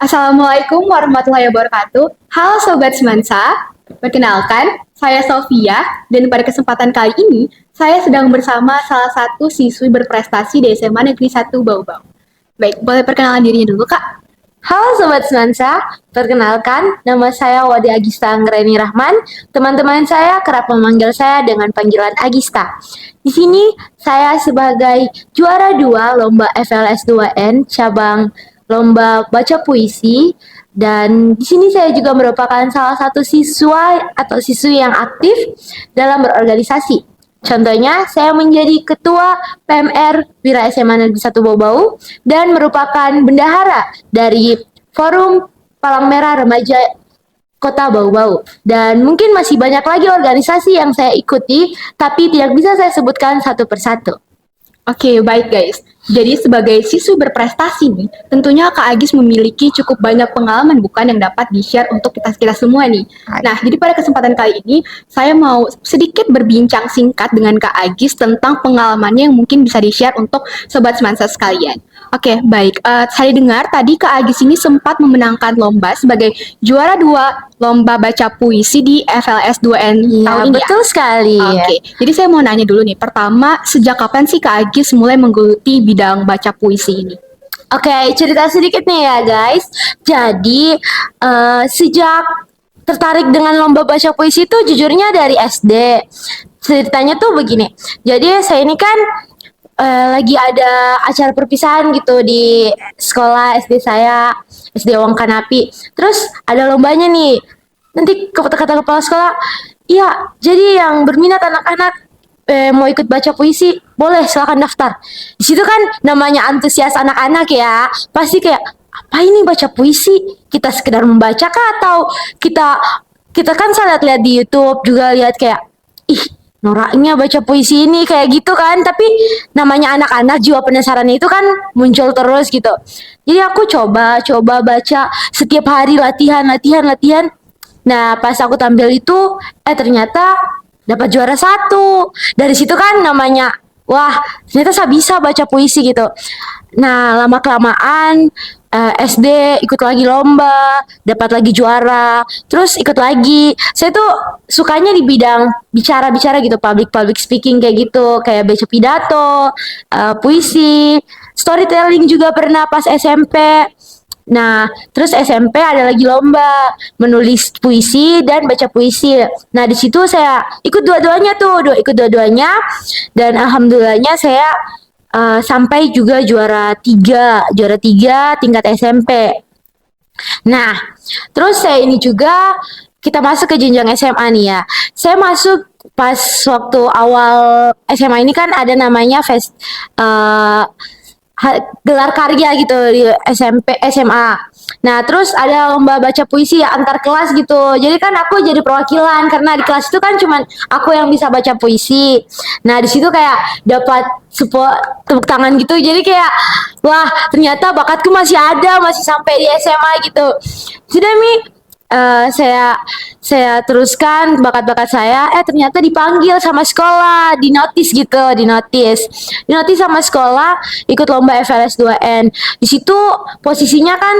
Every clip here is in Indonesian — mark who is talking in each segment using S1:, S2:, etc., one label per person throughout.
S1: Assalamualaikum warahmatullahi wabarakatuh. Halo Sobat Semansa, perkenalkan saya Sofia dan pada kesempatan kali ini saya sedang bersama salah satu siswi berprestasi di SMA Negeri 1 Bau-Bau. Baik, boleh perkenalan dirinya dulu Kak?
S2: Halo Sobat Semansa, perkenalkan nama saya Wadi Agista Anggreni Rahman. Teman-teman saya kerap memanggil saya dengan panggilan Agista. Di sini saya sebagai juara 2 lomba FLS 2N cabang lomba baca puisi dan di sini saya juga merupakan salah satu siswa atau siswi yang aktif dalam berorganisasi. Contohnya, saya menjadi Ketua PMR Wira SMA Negeri 1 Bau-Bau dan merupakan bendahara dari Forum Palang Merah Remaja Kota Bau-Bau. Dan mungkin masih banyak lagi organisasi yang saya ikuti, tapi tidak bisa saya sebutkan satu persatu.
S1: Oke, baik guys. Jadi sebagai siswi berprestasi nih, tentunya Kak Agis memiliki cukup banyak pengalaman bukan yang dapat di-share untuk kita semua nih. Nah, jadi pada kesempatan kali ini saya mau sedikit berbincang singkat dengan Kak Agis tentang pengalamannya yang mungkin bisa di-share untuk sobat semansa sekalian. Oke, baik. Saya dengar tadi Kak Agis ini sempat memenangkan lomba sebagai juara 2 lomba baca puisi di FLS 2N
S2: Iya,
S1: tahun ini ya?
S2: betul sekali.
S1: Oke, jadi saya mau nanya dulu nih. Pertama, sejak kapan sih Kak Agis mulai menggeluti bidang baca puisi ini?
S2: Oke, cerita sedikit nih ya guys. Jadi sejak tertarik dengan lomba baca puisi itu jujurnya dari SD. Ceritanya tuh begini. Jadi saya ini kan lagi ada acara perpisahan gitu di sekolah SD saya, SD Wong Kanapi. Terus ada lombanya nih. Nanti kata kepala sekolah, iya, jadi yang berminat anak-anak mau ikut baca puisi, boleh silakan daftar. Di situ kan namanya antusias anak-anak ya, pasti kayak apa ini baca puisi? Kita sekedar membaca kah atau kita kita kan saya lihat-lihat di YouTube juga lihat kayak ih noraknya baca puisi ini kayak gitu kan, tapi namanya anak-anak jiwa penasarannya itu kan muncul terus gitu. Jadi aku coba baca setiap hari latihan. Nah, pas aku tampil itu, ternyata dapat juara 1. Dari situ kan namanya, wah, ternyata saya bisa baca puisi gitu. Nah, lama-kelamaan SD ikut lagi lomba, dapat lagi juara, terus ikut lagi. Saya tuh sukanya di bidang bicara-bicara gitu, public speaking kayak gitu, kayak baca pidato, puisi, storytelling juga pernah pas SMP. Nah, terus SMP ada lagi lomba menulis puisi dan baca puisi. Nah, di situ saya ikut dua-duanya tuh, ikut dua-duanya dan alhamdulillahnya saya sampai juga juara 3 tingkat SMP. Nah, terus saya ini juga kita masuk ke jenjang SMA nih ya. Saya masuk pas waktu awal SMA ini kan ada namanya gelar karya gitu di SMP SMA. Nah, terus ada lomba baca puisi ya, antar kelas gitu. Jadi kan aku jadi perwakilan karena di kelas itu kan cuman aku yang bisa baca puisi. Nah, di situ kayak dapat support tepuk tangan gitu. Jadi kayak wah, ternyata bakatku masih ada, masih sampai di SMA gitu. Sudah Mi, saya teruskan bakat-bakat saya, ternyata dipanggil sama sekolah, di notis sama sekolah ikut lomba FLS 2N. Di situ posisinya kan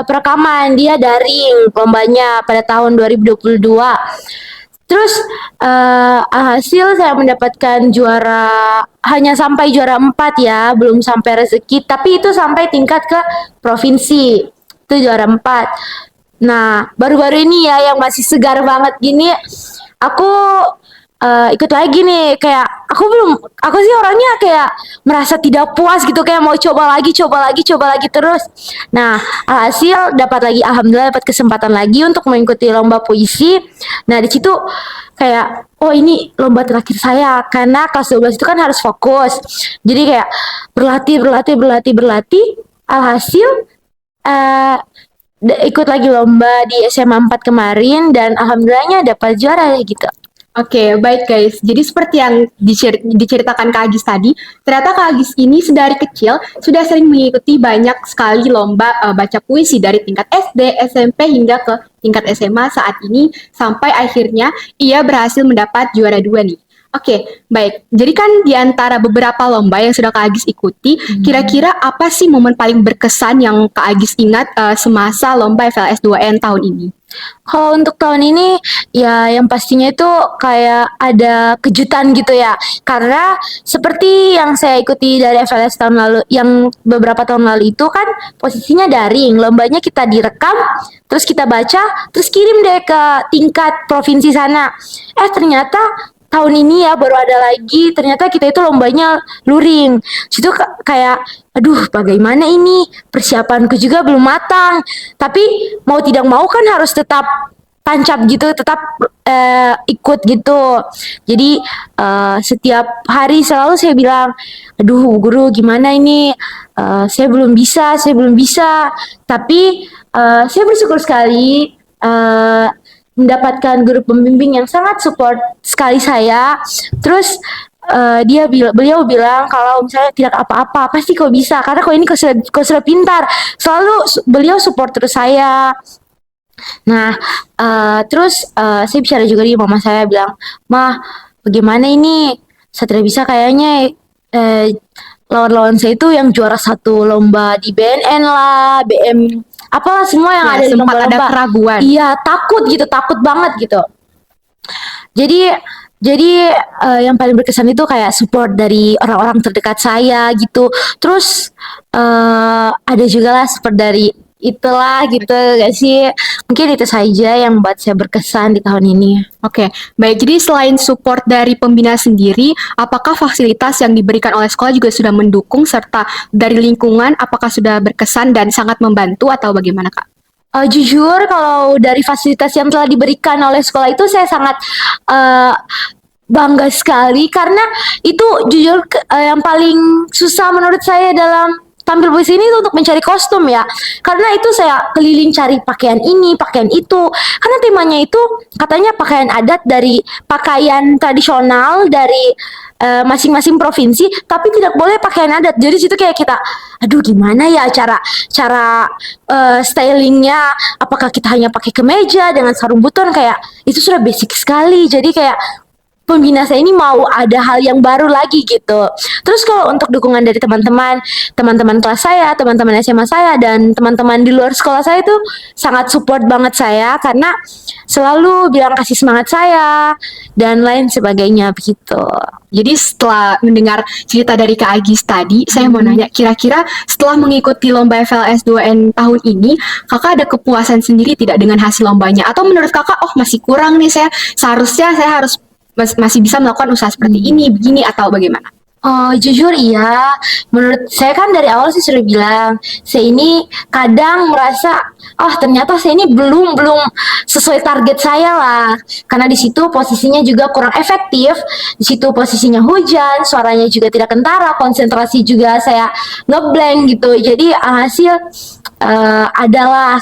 S2: perekaman, dia daring lombanya pada tahun 2022. Terus hasil saya mendapatkan juara, hanya sampai juara 4 ya, belum sampai rezeki, tapi itu sampai tingkat ke provinsi. Itu juara 4. Nah, baru-baru ini ya yang masih segar banget gini, aku ikut lagi nih. Kayak aku sih orangnya kayak merasa tidak puas gitu, kayak mau coba lagi terus. Nah, alhasil dapat lagi, alhamdulillah dapat kesempatan lagi untuk mengikuti lomba puisi. Nah, di situ kayak oh ini lomba terakhir saya karena kelas 12 itu kan harus fokus. Jadi kayak berlatih. Alhasil eh ikut lagi lomba di SMA 4 kemarin dan alhamdulillahnya dapat juara gitu.
S1: Oke, baik guys. Jadi seperti yang diceritakan Kak Agis tadi, ternyata Kak Agis ini sedari kecil sudah sering mengikuti banyak sekali lomba baca puisi dari tingkat SD, SMP hingga ke tingkat SMA saat ini sampai akhirnya ia berhasil mendapat juara 2 nih. Oke, baik. Jadi kan di antara beberapa lomba yang sudah Kak Agis ikuti, kira-kira apa sih momen paling berkesan yang Kak Agis ingat semasa lomba FLS 2N tahun ini?
S2: Kalau untuk tahun ini ya yang pastinya itu kayak ada kejutan gitu ya. Karena seperti yang saya ikuti dari FLS tahun lalu, yang beberapa tahun lalu itu kan posisinya daring, lombanya kita direkam, terus kita baca, terus kirim deh ke tingkat provinsi sana. Ternyata tahun ini ya baru ada lagi, ternyata kita itu lombanya luring. Situ kayak aduh bagaimana ini, persiapanku juga belum matang, tapi mau tidak mau kan harus tetap tancap gitu, tetap ikut gitu. Jadi setiap hari selalu saya bilang, aduh guru gimana ini, saya belum bisa, saya belum bisa. Tapi saya bersyukur sekali mendapatkan guru pembimbing yang sangat support sekali saya. Terus beliau bilang kalau misalnya tidak apa-apa pasti kau bisa, karena kau sudah pintar. Selalu beliau support terus saya. Nah, terus saya bicara juga di mama saya, bilang, "Mah, bagaimana ini? Saya tidak bisa kayaknya, lawan-lawan saya itu yang juara satu lomba di BNN lah, BM, apalah semua yang
S1: Ya,
S2: ada di
S1: sempat ada
S2: lomba-lomba."
S1: keraguan.
S2: Iya, takut gitu, takut banget gitu. Jadi jadi yang paling berkesan itu kayak support dari orang-orang terdekat saya gitu. Terus ada juga lah support dari itulah gitu gak sih? Mungkin itu saja yang membuat saya berkesan di tahun ini.
S1: Oke, baik. Jadi selain support dari pembina sendiri, apakah fasilitas yang diberikan oleh sekolah juga sudah mendukung serta dari lingkungan apakah sudah berkesan dan sangat membantu atau bagaimana, Kak?
S2: Jujur kalau dari fasilitas yang telah diberikan oleh sekolah itu saya sangat uh, bangga sekali, karena itu jujur yang paling susah menurut saya dalam tampil di sini itu untuk mencari kostum ya, karena itu saya keliling cari pakaian ini pakaian itu, karena temanya itu katanya pakaian adat dari pakaian tradisional dari masing-masing provinsi, tapi tidak boleh pakaian adat. Jadi situ kayak kita, aduh gimana ya cara cara stylingnya, apakah kita hanya pakai kemeja dengan sarung buton, kayak itu sudah basic sekali. Jadi kayak pembina saya ini mau ada hal yang baru lagi gitu. Terus kalau untuk dukungan dari teman-teman, teman-teman kelas saya, teman-teman SMA saya, dan teman-teman di luar sekolah saya itu sangat support banget saya, karena selalu bilang kasih semangat saya dan lain sebagainya begitu.
S1: Jadi setelah mendengar cerita dari Kak Agis tadi, saya mau nanya, kira-kira setelah mengikuti lomba FLS 2N tahun ini, Kakak ada kepuasan sendiri tidak dengan hasil lombanya? Atau menurut Kakak, oh masih kurang nih, seharusnya saya harus masih bisa melakukan usaha seperti ini, begini, atau bagaimana?
S2: Oh, jujur iya. Menurut saya kan dari awal sih sudah bilang, saya ini kadang merasa, oh ternyata saya ini belum belum sesuai target saya lah. Karena di situ posisinya juga kurang efektif, di situ posisinya hujan, suaranya juga tidak kentara, konsentrasi juga saya ngeblank gitu. Jadi hasil adalah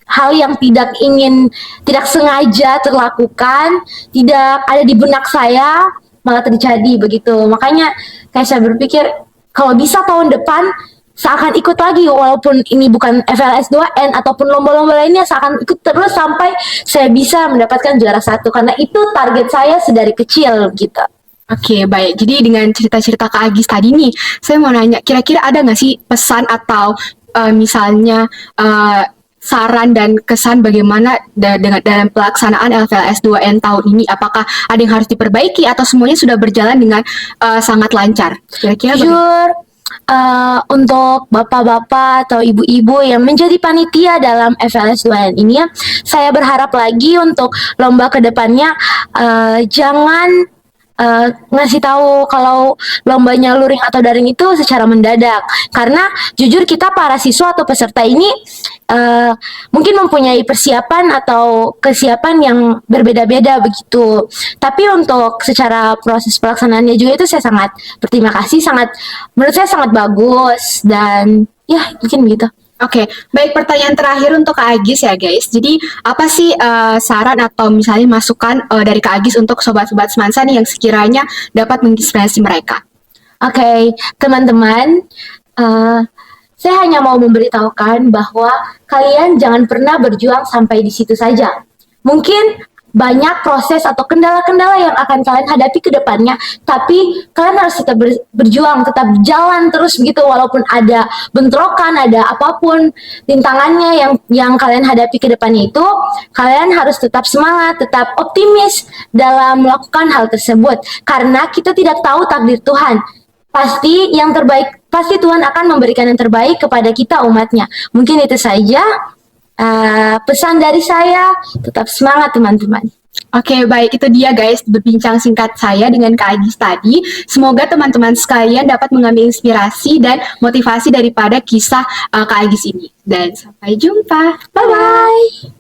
S2: hal yang tidak sengaja terlakukan, tidak ada di benak saya, malah terjadi begitu. Makanya kayak saya berpikir kalau bisa tahun depan saya akan ikut lagi, walaupun ini bukan FLS 2N ataupun lomba-lomba lainnya, saya akan ikut terus sampai saya bisa mendapatkan juara satu, karena itu target saya sedari kecil gitu.
S1: Oke, baik. Jadi dengan cerita-cerita Kak Agis tadi nih, saya mau nanya, kira-kira ada nggak sih pesan atau misalnya saran dan kesan bagaimana dengan dalam pelaksanaan LVLS 2N tahun ini? Apakah ada yang harus diperbaiki atau semuanya sudah berjalan dengan sangat lancar? Kira-kira bagaimana?
S2: Jujur, untuk bapak-bapak atau ibu-ibu yang menjadi panitia dalam FLS 2N ini ya, saya berharap lagi untuk lomba kedepannya jangan ngasih tahu kalau lombanya luring atau daring itu secara mendadak, karena jujur kita para siswa atau peserta ini mungkin mempunyai persiapan atau kesiapan yang berbeda-beda begitu. Tapi untuk secara proses pelaksanaannya juga itu saya sangat berterima kasih, menurut saya sangat bagus, dan ya mungkin begitu.
S1: Oke, baik, pertanyaan terakhir untuk Kak Agis ya guys. Jadi apa sih saran atau misalnya masukan dari Kak Agis untuk sobat-sobat Semansa nih yang sekiranya dapat menginspirasi mereka?
S2: Oke, teman-teman, saya hanya mau memberitahukan bahwa kalian jangan pernah berjuang sampai di situ saja. Mungkin banyak proses atau kendala-kendala yang akan kalian hadapi ke depannya, tapi kalian harus tetap berjuang, tetap jalan terus begitu walaupun ada bentrokan, ada apapun rintangannya yang kalian hadapi ke depannya itu, kalian harus tetap semangat, tetap optimis dalam melakukan hal tersebut karena kita tidak tahu takdir Tuhan. Pasti yang terbaik, pasti Tuhan akan memberikan yang terbaik kepada kita umatnya. Mungkin itu saja pesan dari saya, tetap semangat teman-teman.
S1: Oke, baik, itu dia guys berbincang singkat saya dengan Kak Agis tadi. Semoga teman-teman sekalian dapat mengambil inspirasi dan motivasi daripada kisah Kak Agis ini. Dan sampai jumpa.
S2: Bye-bye.